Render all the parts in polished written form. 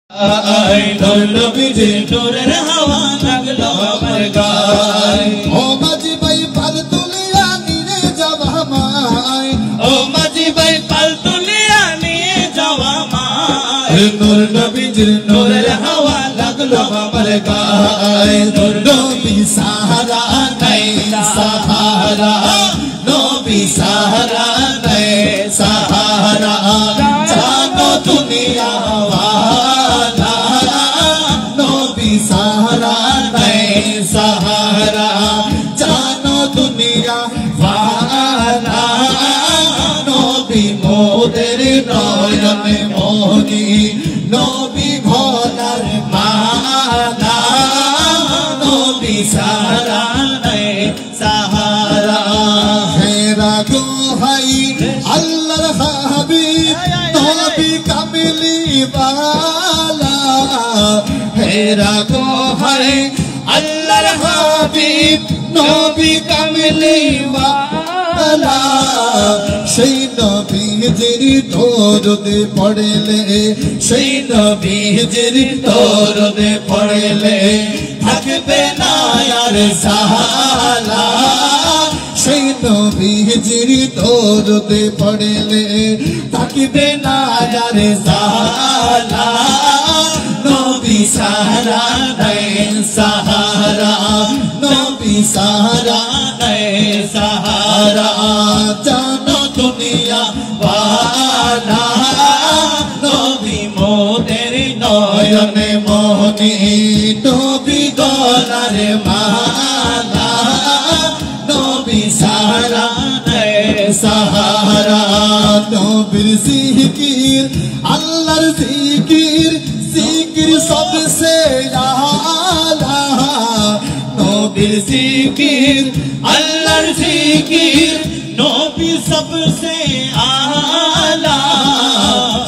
नूर नबीजी नूरेर हवा लागलो আমার গায় ও মাঝি ভাই পাল তুলিয়া নিয়ে যাওয়া মাই ও মাঝি ভাই পাল তুলিয়া নিয়ে যাওয়া মাই নূর নবীজির নূরের হাওয়া লাগলো আমার গায় নূর নবী সাহারা নাই সাহারা নবী সাহারা নাই সাহারা জানো দুনিয়া सहारा नहीं सहारा जानो दुनिया वाला नबी मोदेर नयन मोहनी नबी भोलार माला नबी सहारा नहीं सहारा हेरा गो हाई अल्लाह हबीब नबी कामिली वाला हेरा गो है अल्लाह हबीब नबी कामिली वाला সেই নবীজির দরদে পড়লে সেই নবীজির দরদে পড়লে থাকবে না আর সাহালা সেই নবীজির দরদে পড়লে থাকবে না আর সাহালা नबी सहारा नहीं सहारा नबी सहारा नहीं सहारा जानो दुनिया वाला नबी मोदेर नयन मोहनी नबी गलार माला नबी सहारा नहीं सहारा नबीर जिकिर अल्लाहर जिकिर जिकिर सबसे आला नबीर जिकिर अल्लाहर जिकिर नबी सबसे आला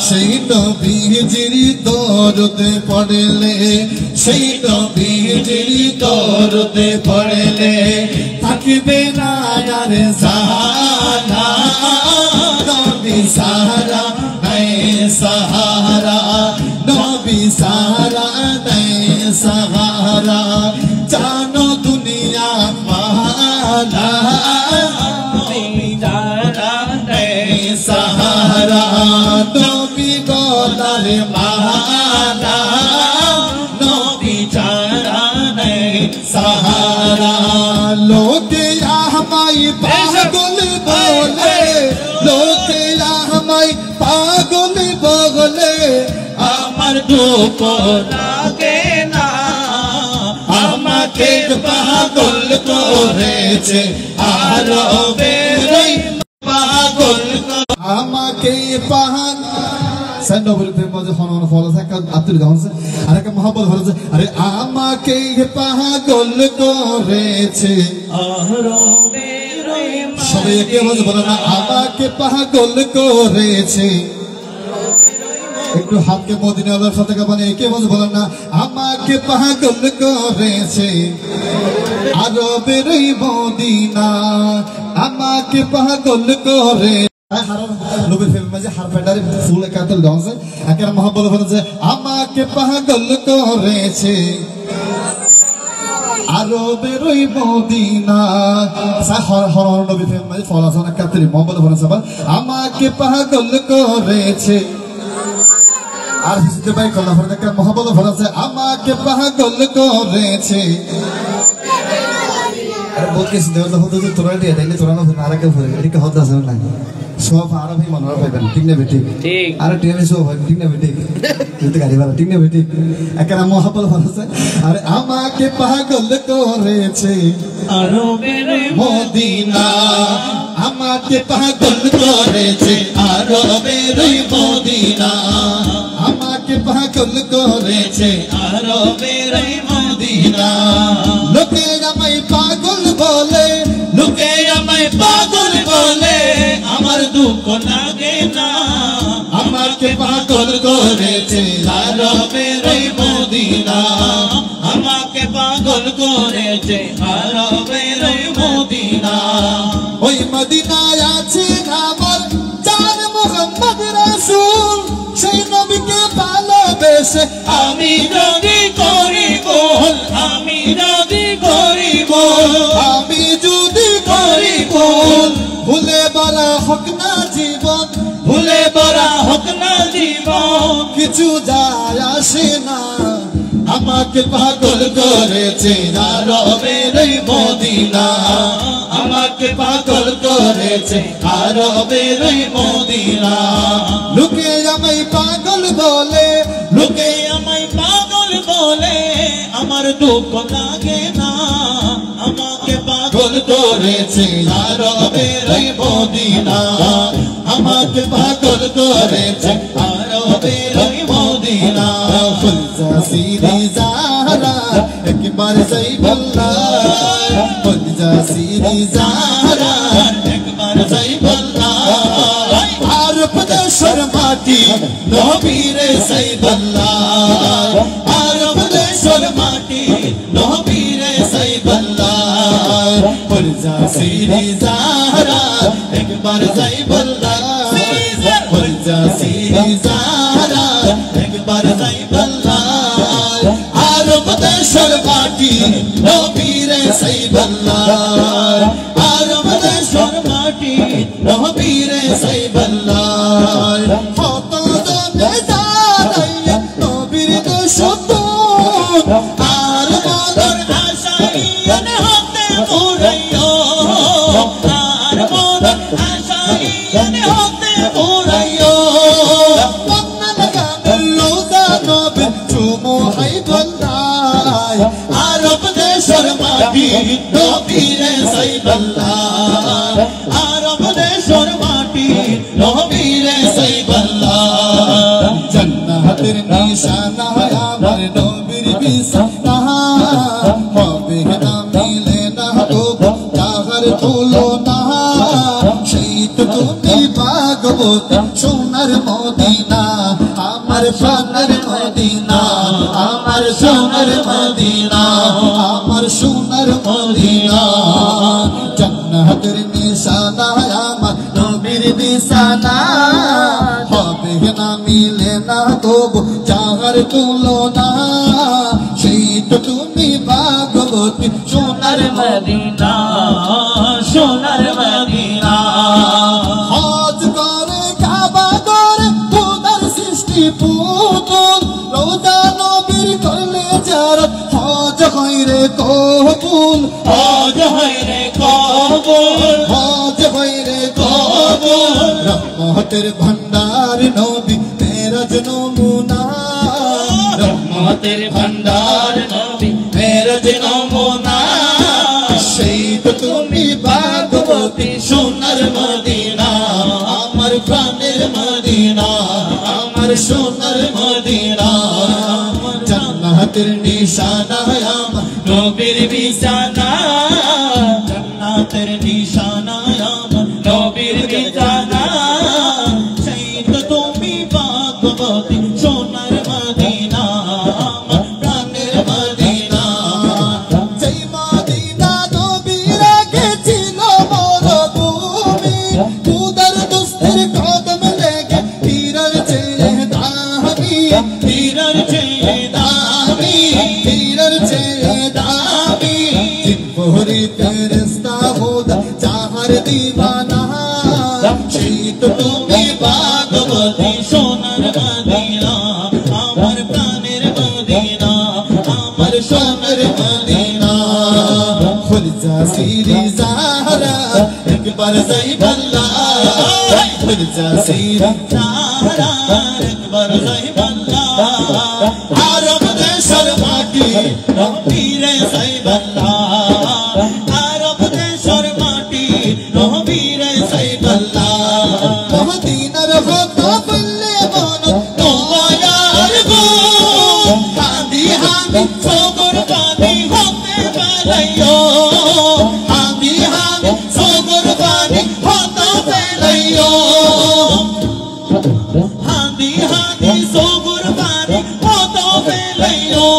সেই নবীজির দরদে পড়লে সেই নবীজির দরদে পড়লে থাকবে না আর সাহারা নবী সাহারা নাই সাহারা नबी सहारा नहीं सहारा जानो दुनिया वाला नबी सहारा नहीं सहारा नबी गलार माला नबी सहारा नहीं सहारा लोके हमाई पागल बोले लोके हमाई पागल बोले আমার দুঃখ লাগে না আমাকে পাগল করেছে আরো বেরই পাগল আমাকে পাগল সন্ডবল প্রেম যে হনন ফলো থাকে আব্দুল গাউনছে আর একটা মোহাম্মদ হচ্ছে আরে আমাকে পাগল করেছে আরো বেরই সবাই একে বলে বলে না আমাকে পাগল করেছে একটু হাতকে মদিনার সাথে মানে একে বলে বলেন না আমাকে পাগল করেছে আরবের ওই মদিনা আমাকে পাগল করে নবীর প্রেমের মাঝে হারফেন্ডারে ফুল একাতল গাউছে একের মোহাম্মদ বলেছে আমাকে পাগল করেছে আরবের ওই মদিনা সাহর হর নবীর প্রেমের মাঝে ফলাসনা কাতরি মোহাম্মদ বলেছে আমাকে পাগল করেছে আর হিসেবে ভাই কল্লা ফরে দেখা মোহাম্মদ ফরাছে আমাকে পাগল করেছে আরে বলকেছ দেওয়া হতো যে তোরা দিয়ে তাইলে তোরা না আরেকে ফরে এটা হতো আসলে না সব আরবি মনরা পাইবেন ঠিক না বেটি ঠিক আর টিএমএ সব হয় ঠিক না বেটি তুই তো গাড়ি ভাড়া ঠিক না বেটি একরা মোহাম্মদ ফরাছে আরে আমাকে পাগল করেছে আরবের মদিনা আমাকে পাগল করেছে আরবের মদিনা আমাকে পাগল করেছে আরবের মদিনা লোকে আমায় পাগল বলে লোকে আমায় পাগল বলে আমার দুঃখ লাগে না আমাকে পাগল করেছে আরবের মদিনা আমাকে পাগল করেছে আরবের মদিনা ওই মদিনায় আছে আমার জান মুহাম্মদ রাসূল সেই নবীকে ভালোবেসে আমি যদি করি ভুল, আমি যদি করি ভুল, আমি যদি করি ভুল, ভুলে বলা হোক না জীবন, ভুলে বরা হোক না জীবন, কিছু যায় আসে না। আমাকে পাগল করেছে আরবের এই মদিনা, আমাকে পাগল করেছে আরবের এই মদিনা। লোকে আমায় পাগল বলে, লোকে আমায় পাগল বলে, আমার দুঃখ লাগে না। আমাকে পাগল করেছে আরবের এই মদিনা, আমাকে পাগল করেছে আরবের এই মদিনা। ফুলজা সিরি জাহরা একবার যাই বল্লা, ফুলজা সিরি জাহরা একবার যাই বল্লা, আর প্রদেশের মাটি নবীরে সাইবাল্লা, আর প্রদেশের মাটি নবীরে সাইবাল্লা। ফুলজা সিরি জাহরা একবার যাই বল্লা, ফুলজা সিরি জাহরা একবার যাই বল্লা, আর প্রদেশের মাটি নবীরে সাইবাল্লা, আর প্রদেশের মাটি নবীরে সাইবাল্লা। কত জনে জানাইয়া নবীর দেশতুন, আর মদর আশাইয়ান হতে পুরাইও, আর মদর আশাইয়ান হতে পুরাইও। কন্না লাগানোর রোজা নবীর চুমু হাই বল্লায়, আরব দেশের মাটি নবীরে সাইবাল্লা, আরব দেশের মাটি নবীরে সাইবাল্লা। জান্নাতের নিশানা আমার নবীর বিছানা, হবে না মিলে না তবু তাহার তুলনা। সেই তো তুমি ভাগবত সোনার মদিনা, আমার প্রাণের মদিনা, আমার সোনার মদিনা, আমার সোনার মদিনা। জান্নাতের নিশানা আমার নবীর বিছানা, হবে না মিলে না তবু যাহার তুলনা। সেই তো তুমি ভাগবতী সোনার মদিনা, সোনার মদিনা। হজ করে কাবা করে খোদার সৃষ্টি পুতুল, রোজা নবীর করলে যারা হজ হয় রে কবুল, হজ হয় রে কবুল, হজ হয় রে কবুল। রহমতের ভান্ডার নবী মেরাজ নমুনা, রহমতের ভান্ডার নবী মেরাজ নমুনা। সেই তো তুমি ভাগবতী সোনার মদিনা, আমার প্রাণের মদিনা, আমার সোনার মদিনা। জান্নাতের নিশানা আমার নবীর বিছানা, জান্নাতের নিশানা আমার নবীর বিছানা। সেই তো তুমি ভাগবতী সোনার মদিনা, আমার প্রাণের মদিনা। যেই মদিনা নবীর আগে ছিল মরুভূমি, খুদার দুস্তির কদম লেগে হীরার চেয়ে দামি, হীরার চেয়ে দামি, হীরার চেয়ে দামি। জিন ভরি ফেরেশতা খোদা যাহার দিওয়ানা, সেই তো তুমি ভাগবতী সোনার মদিনা, আমার প্রাণের মদিনা, আমার সোনার মদিনা। ফুলজা সিরি জাহরা একবার যাই বল্লা, ফুলজা সিরি তারা একবার যাই বল্লা, আরব দেশের মাটি নবীরে সাইবাল্লা, আরব দেশের মাটি নবীরে সাইবাল্লা। মদিনার কথা বললে মন তোমার গো হাদি হাদি সগর পানি হতে পারাইও, হাদি হাদি সগর পানি হতে পারাইও, হাদি হাদি সগর পানি হতে পারাইও,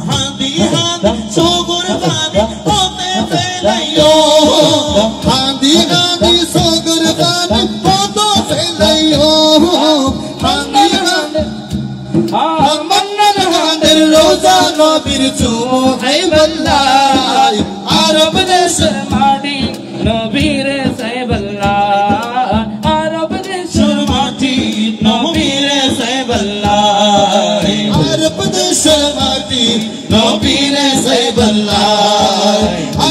হাদি হাদি সগর পানি হতে পারাইও। হাঁদি হাঁদি সগর বানি কত ফেলাইও, মন্নান হাদের রোজা নবীর চুমু হাইবাল্লাহ আরব দেশের মাটি নবীর সাইবাল্লাহ আরব দেশের মাটি নবীর সাইবাল্লাহ আরব দেশের মাটি নবীর সাইবাল্লাহ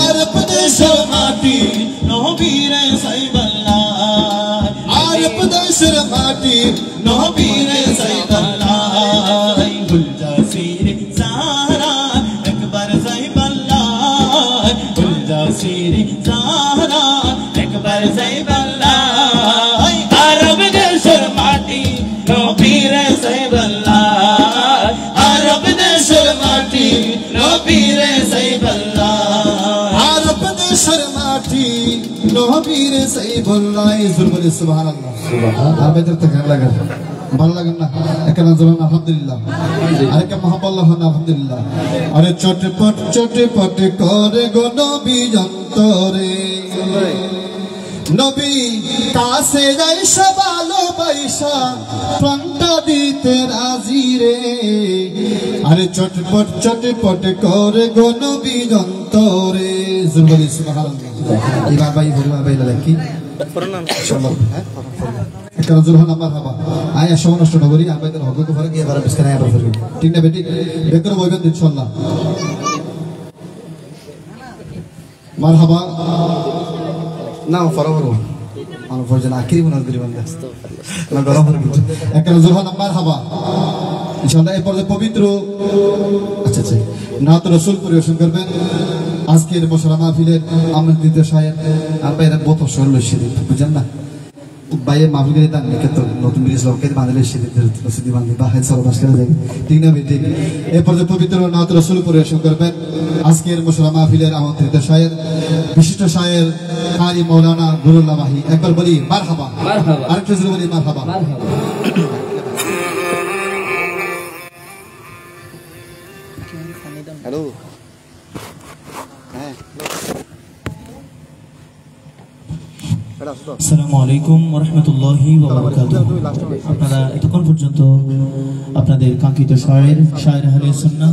আরব দেশের মাটি নবীর সাইবাল্লাহ আরব দেশের মাটি নবীর সাইবাল্লাহ গুলজাসির সারা একবার সাইবাল্লাহ গুলজাসির সারা একবার সাইবাল্লাহ আরব দেশের মাটি নবীর সাইবাল্লাহ আরব দেশের মাটি নবীর সাইবাল্লাহ আরব দেশের মাটি নবীর সাইবাল্লাহ বলে সুবহানাল্লাহ সুবহানাল্লাহ আরবে তো কেমন লাগে ভালো লাগে না এখানে জোরান আলহামদুলিল্লাহ আরেকটা মহাপাল্লাহ আলহামদুলিল্লাহ আরে চটপট করে গো নবী অন্তরে নবী কাছে যাইসা ভালোবাসা প্রাণটা দিতে রাজি রে আরে চটপট করে গো নবী অন্তরে বলে সুবহানাল্লাহ ইবা ভাই বলবা ভাই কি একটা জোরহান আমার হাবা আয়া সময় নষ্ট না করি আমি হক করে গিয়ে এবার বিস্কার আয়া করব ঠিক না বেটি বেকর বইবেন ইনশাআল্লাহ মারহাবা না ফরওয়ার আমার ফরজান আখিরি মুনাজ করি বান্দা না গরম হয়ে গেছে একটা জোরহান আমার হাবা ইনশাআল্লাহ এই পর্যায়ে পবিত্র আচ্ছা নাত রাসূল পরিবেশন করবেন আজকের বসরা মাহফিলের আমন্ত্রিত শায়েখ আর বাইরে বহুত সরল শরীফ বুঝেন না বাইরে মাহফিলের দান নিকেত নতুন ব্রিজ লোকের বাংলাদেশ শরীফের রসিদি বাংলা বাহির সরবাস করে দেন ঠিক না বেটি এই পর্যায়ে পবিত্র নাত রাসূল পরিবেশন করবেন আজকের বসরা মাহফিলের আমন্ত্রিত শায়েখ বিশিষ্ট শায়েখ কারি মাওলানা নুরুল্লাহ মাহি একবার বলি মারহাবা মারহাবা আরেকটা জোরে বলি মারহাবা মারহাবা হ্যালো আসসালামু আলাইকুম ওয়া রাহমাতুল্লাহি ওয়া বারাকাতুহু আপনারা এতক্ষণ পর্যন্ত আপনাদের কাঙ্ক্ষিত শায়ের আহলে সুন্নাহ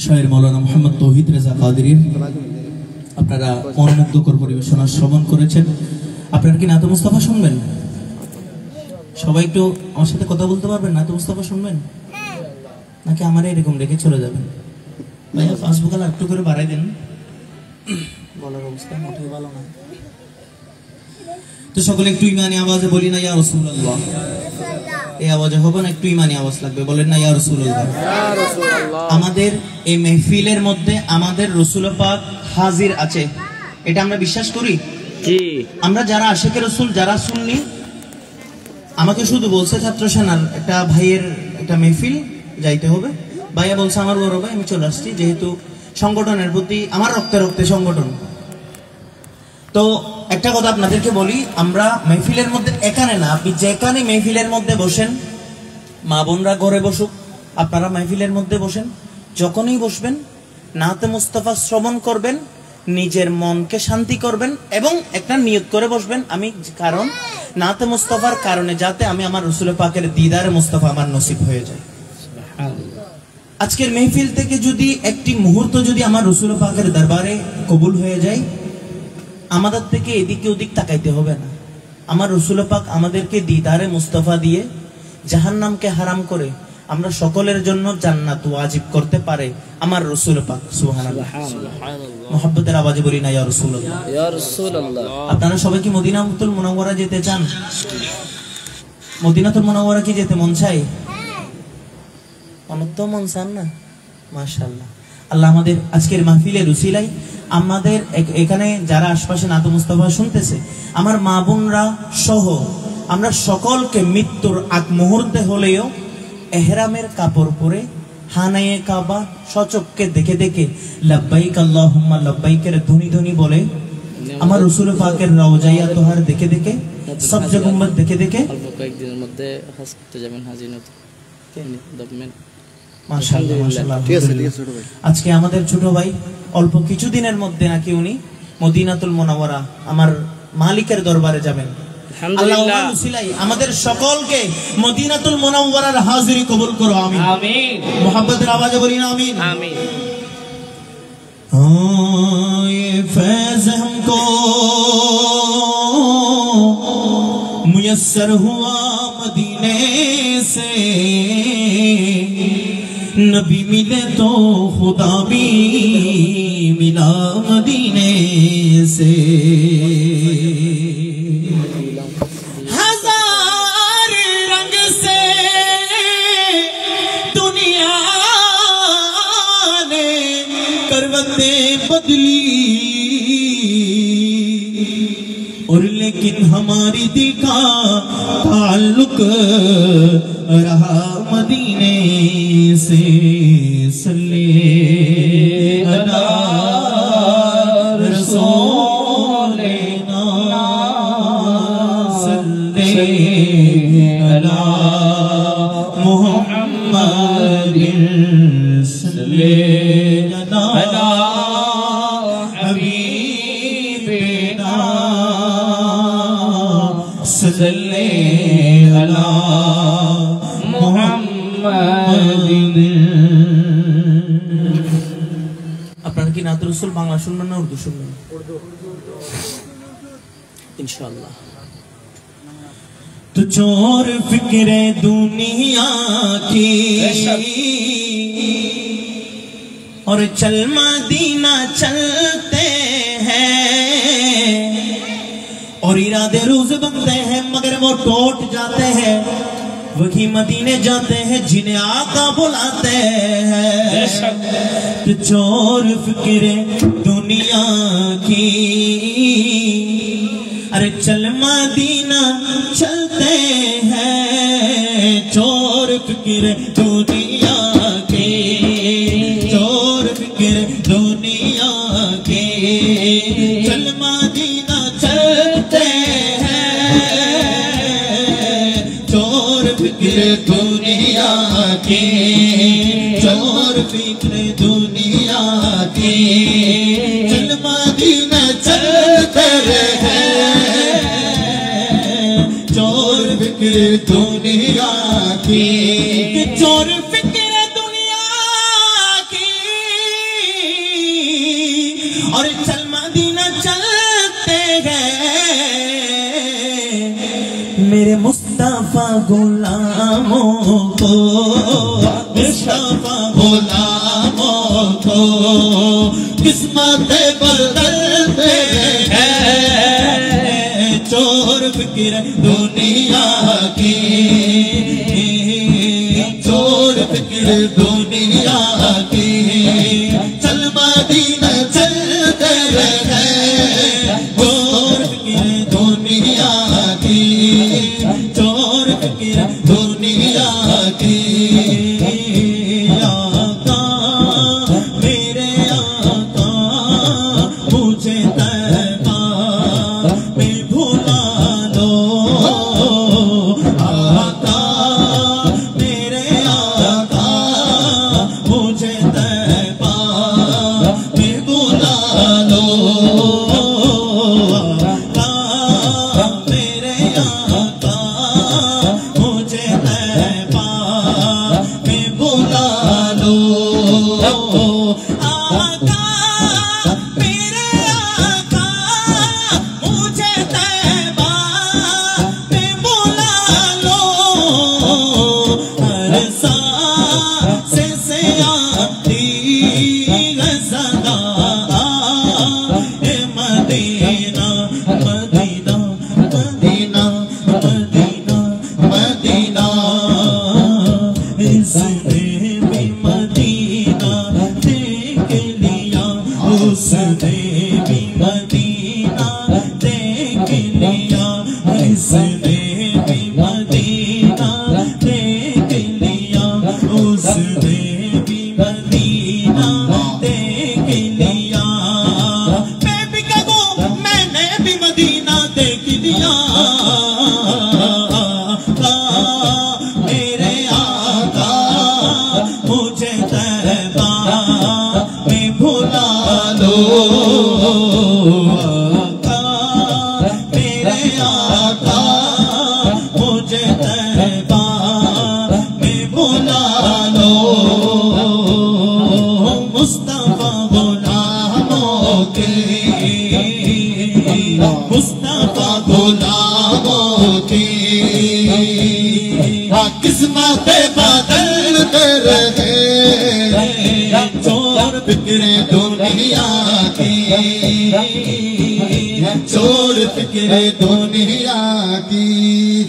শায়ের মাওলানা মুহাম্মদ তৌহিদ রেজা কাদেরীর আপনারা মনোমুগ্ধকর পরিবেশনা শ্রবণ করেছেন। আপনারা কি নাতে মুস্তাফা শুনবেন? সবাই একটু আমার সাথে কথা বলতে পারবেন? নাতে মুস্তাফা শুনবেন নাকি আমার এরকম রেখে চলে যাবেন? ভাইয়া ফেসবুক আর একটু করে বাড়াই দেন, বলার অবস্থা মোটেই ভালো না। তো সকলে একটু ইমানি আওয়াজে বলি না ইয়া রাসূলুল্লাহ। এই আওয়াজে হবে না, একটু ইমানি আওয়াজ লাগবে, বলেন না ইয়া রাসূলুল্লাহ। আমাদের এই মেহফিলের মধ্যে আমাদের রাসূল পাক হাজির আছে, এটা আমরা বিশ্বাস করি। আমরা যারা আশিকে রাসূল, যারা সুন্নি, আমাকে শুধু বলছে ছাত্র সেনার একটা ভাইয়ের একটা মেহফিল যাইতে হবে, ভাইয়া বলছে আমার বড় ভাই আমি চলে আসছি, যেহেতু সংগঠনের প্রতি আমার রক্তে রক্তে সংগঠন। তো একটা কথা আপনাদেরকে বলি, আমরা মেহফিলের মধ্যে এখানে না, আপনি যেখানে মেহফিলের মধ্যে বসেন, মা বোনরা ঘরে বসুক, আপনারা মেহফিলের মধ্যে বসেন, যখনই বসবেন নাতে মুস্তাফা শ্রবণ করবেন, নিজের মনকে শান্তি করবেন এবং একটা নিয়ত করে বসবেন আমি, কারণ নাতে মুস্তাফার কারণে যাতে আমি আমার রাসূল পাকের দিদারে মুস্তাফা আমার নসিব হয়ে যায়। আজকের মেহফিল থেকে যদি একটি মুহূর্ত যদি আমার রাসূল পাকের দরবারে কবুল হয়ে যায়, আমাদের থেকে এদিকে ওদিক তাকাইতে হবে না। আমার রাসূল পাক আমাদেরকে দিদারে মুস্তাফা দিয়ে জাহান্নামকে হারাম করে আমরা সকলের জন্য জান্নাত ওয়াজিব করতে পারে আমার রাসূল পাক। সুবহানাল্লাহ, মুহাব্বতের আওয়াজে বলি না ইয়া রাসূলুল্লাহ, ইয়া রাসূলুল্লাহ। আপনারা সবাই কি মদিনাতুল মুনাওয়ারা যেতে চান? মদিনাতুল মুনাওয়ারা কি যেতে মন চাই? অনেক তো মন চান না? মাশাআল্লাহ। আল্লাহ আমাদের আজকের মাহফিলের উসিলায় আমাদের এখানে যারা আশপাশে নাতে মুস্তাফা শুনতেছে, আমার মা বোনরা সহ আমরা সকলকে মৃত্যুর আগ মুহূর্তে হলেও এহরামের কাপড় পরে হানায়ে কাবা সচক্ষে দেখে দেখে লাব্বাইক আল্লাহুম্মা লাব্বাইকের ধ্বনি ধ্বনি বলে আমার রাসূল পাকের রওজায়ে তোহার দেখে দেখে সবজে গুম্বদ দেখে দেখে অল্প কয়েকদিনের মধ্যে হজ করতে যাবেন, হাজি নতুন ডকুমেন্ট। মাশাআল্লাহ মাশাআল্লাহ। আজকে আমাদের ছোট ভাই অল্প কিছুদিনের মধ্যে নাকি উনি মদিনাতুল মুনাওয়ারা আমার মালিকের দরবারে যাবেন। আলহামদুলিল্লাহ। আল্লাহ ওনার উসিলায় আমাদের সকলকে মদিনাতুল মুনাওয়ারার হাজিরি কবুল করো আমিন আমিন মোহাব্বতের আওয়াজে বলি না আমিন আমিন। ये फैज हमको मुयस्सर हुआ मदीने से नबी मिले तो खुदा भी मिला मदीने से हजार रंग से दुनिया ने करवतें बदली और लेकिन हमारी दिल का ताल्लुक रहा मदीने से सल्ले अला रसूलिना सल्ले अला मुहम्मदिन सल्ले अला हबीबिना सल्ले अला मुहम्मदिन। আপনারা কি নাত রাসূল বাংলা শুনবেন না উর্দু শুনবেন? ইনশাআল্লাহ। तो चोर फिक्रे दुनिया की और चल मदीना चलते हैं और इरादे रोज बनते हैं मगर वो टूट जाते हैं वही मदीने जाते हैं जिन्हें आका बुलाते हैं। तो चोर फिक्रे दुनिया की अरे चल मदीना चलते हैं चोर फिक्र दुनिया के चोर फिक्र दुनिया के चल मदीना चलते हैं चोर फिक्र दुनिया के चोर फिक्र दुनिया के चल मदीना चलते रहे चोर फिक्र दुनिया की चोर फिक्र दुनिया की और चल मदीना चलते हैं मेरे मुस्तफा गुलामों को मुस्तफा गुलामों को किस्मत बदलते हैं चोर फिक्र दुनिया की चोर फिक्र दुनिया की चल मदीना चलते रहे चोर फिक्र दुनिया की चोर फिक्र दुनिया की आका मेरे आका मुझे तैबा में भुला लो आका मेरे आका मुझे तैबा में भुला लो आका मेरे आका मुझे तैबा में भुला लो आका मेरे आका मुझे तैबा में बुला लो हर सांस से आती है सदा ए Medina Medina Medina Medina Medina इसने भी मदीना देख लिया उसने भी मदीना देख लिया इसने भी मदीना देख लिया उसने भी मदीना देख लिया मैं भी कहूँ मैंने भी मदीना देख लिया आका मेरे आका मुझे तैबा में भुला लो आका मेरे आका की किस्मत बदल रहे चोर फिक्रे दुनिया की चोर फिक्रे दुनिया की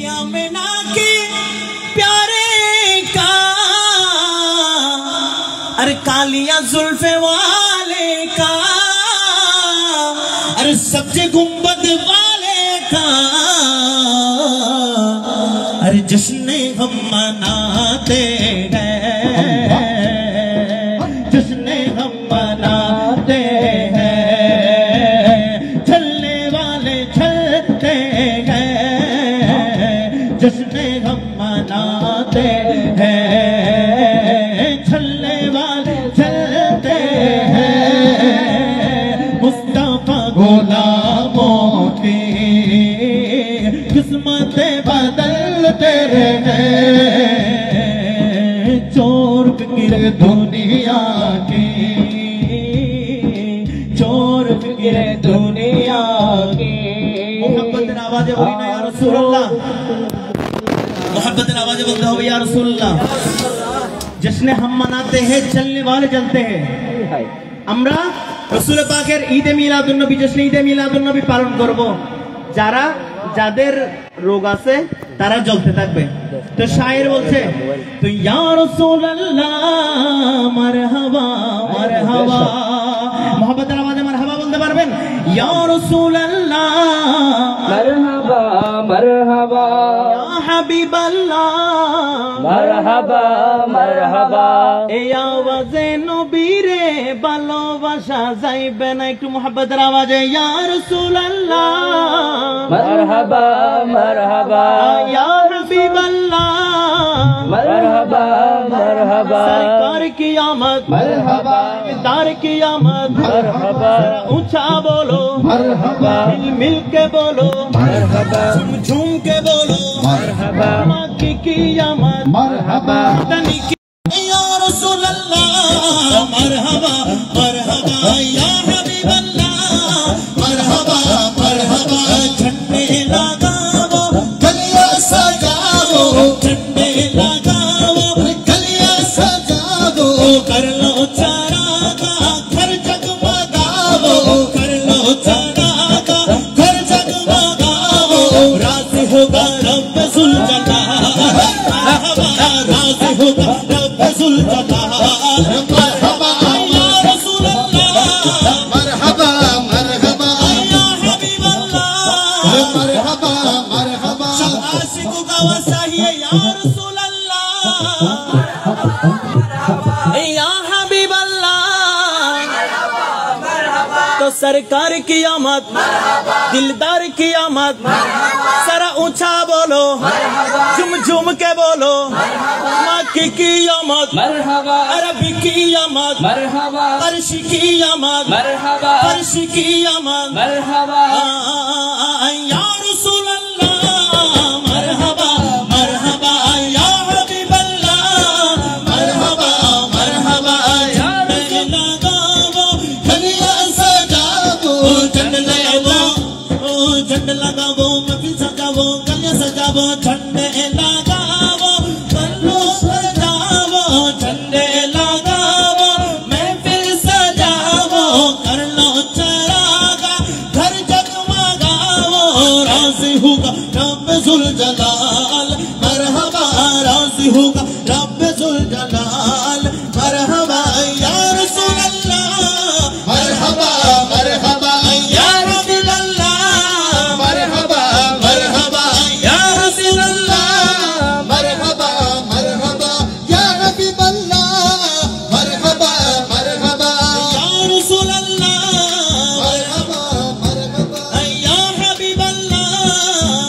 क्या मैना के प्यारे का अरे कालिया जुल्फे वाले का अरे सब्जे गुंबद वाले का अरे जश्न हम मनाते हैं जश्न हम मनाते हैं चलने वाले चलते हैं जश्न हम मनाते हैं चलने वाले चलते हैं मुस्तफा गुलामों की किस्मतें बदलते रहे चोर फिक्र दुनिया की चोर फिक्र दुनिया की मोहब्बत आवाज़ बोली ना या रसूल अल्लाह मोहब्बत आवाज़ बोलते हो या रसूल अल्लाह जश्न हम मनाते हैं चलने वाले चलते हैं আমরা রাসূল পাকের ঈদে মিলাদুন নবী জশ্ন ঈদে মিলাদুন নবী পালন করব যারা যাদের রোগ আছে তারা জ্বলতে থাকবে তো শায়ের বলছে তো ইয়া রাসূলুল্লাহ মারহাবা মারহাবা মোহাব্বতের আওয়াজে মারহাবা বলতে পারবেন ইয়া রাসূলুল্লাহ মারহাবা মারহাবা ইয়া হাবিবাল্লাহ মারহাবা মারহাবা এই আওয়াজে নবীরে ভালোবাসা যাইবে না একটু মোহাব্বতের আওয়াজে ইয়া রাসূলুল্লাহ মারহাবা মারহাবা ইয়া হাবিবাল্লাহ মারহাবা মারহাবা सरकार की आमद मरहबा दार की आमद मरहबा ऊंचा बोलो मरहबा मिल मिल के बोलो मरहबा झूम झूम के बोलो मरहबा मक्की की आमद मरहबा तनी की या रसूल अल्लाह मरहबा मरहबा या हबीब अल्लाह मरहबा मरहबा झंडे लगाओ गलिया सजाओ झंडे लगाओ गलिया सजाओ कर लो चारागा घर जगमगाओ कर लो चारागा घर जगमगाओ राज़ी होगा रब जुल जलाल राज़ी होगा रब जुल जलाल मरहबा या रसूल अल्लाह मरहबा मरहबा या हबीब अल्लाह मरहबा मरहबा आशिकों का वसाही है या रसूल अल्लाह या हबीब अल्लाह तो सरकार की आमद दिलदार की आमद सरा ऊंचा बोलो झुम झुम के बोलो मक्की की आमद मरहबा अरबी की आमद मरहबा फर्शी की आमद मरहबा फर्शी की आमद मरहबा या रसूल अल्लाह मरहबा मरहबा या हबीब अल्लाह मरहबा मरहबा या रसूल लगाओ गलिया सजाओ झंड लगाओ महफिल सजाओ गलियां सजाओ झंडे लगाओ गल्लो सजाओ झंडे लगाओ महफिल सजाओ कर लो चरागा घर जगमगाओ राज़ी होगा रब जुल जलाल मरहबा राज़ी होगा रब जुल जलाल मरहबा या रसूल अल्लाह मरहबा मरहबा या रसूल अल्लाह मरहबा मरहबा या रसूल अल्लाह मरहबा मरहबा या हबीब अल्लाह मरहबा मरहबा या रसूल अल्लाह मरहबा मरहबा या हबीब अल्लाह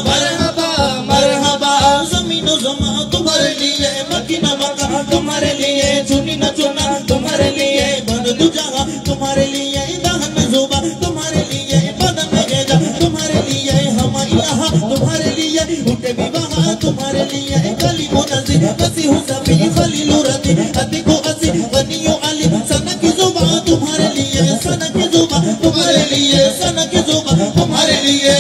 मरहबा मरहबा ज़मीन व ज़मा तुम्हारे लिए मक्की न मक्का तुम्हारे लिए चुनी न चुना तुम्हारे लिए बन दू जगह तुम्हारे लिए दहन ज़ुबा तुम्हारे लिए बदन गेजा तुम्हारे लिए हम यहाँ तुम्हारे लिए उठे विवाह तुम्हारे लिए कली मुनज़ी मसीह सफी खलील रदी अतिको असी बनियो अली सना की ज़ुबा तुम्हारे लिए सना की ज़ुबा तुम्हारे लिए सना की ज़ुबा तुम्हारे लिए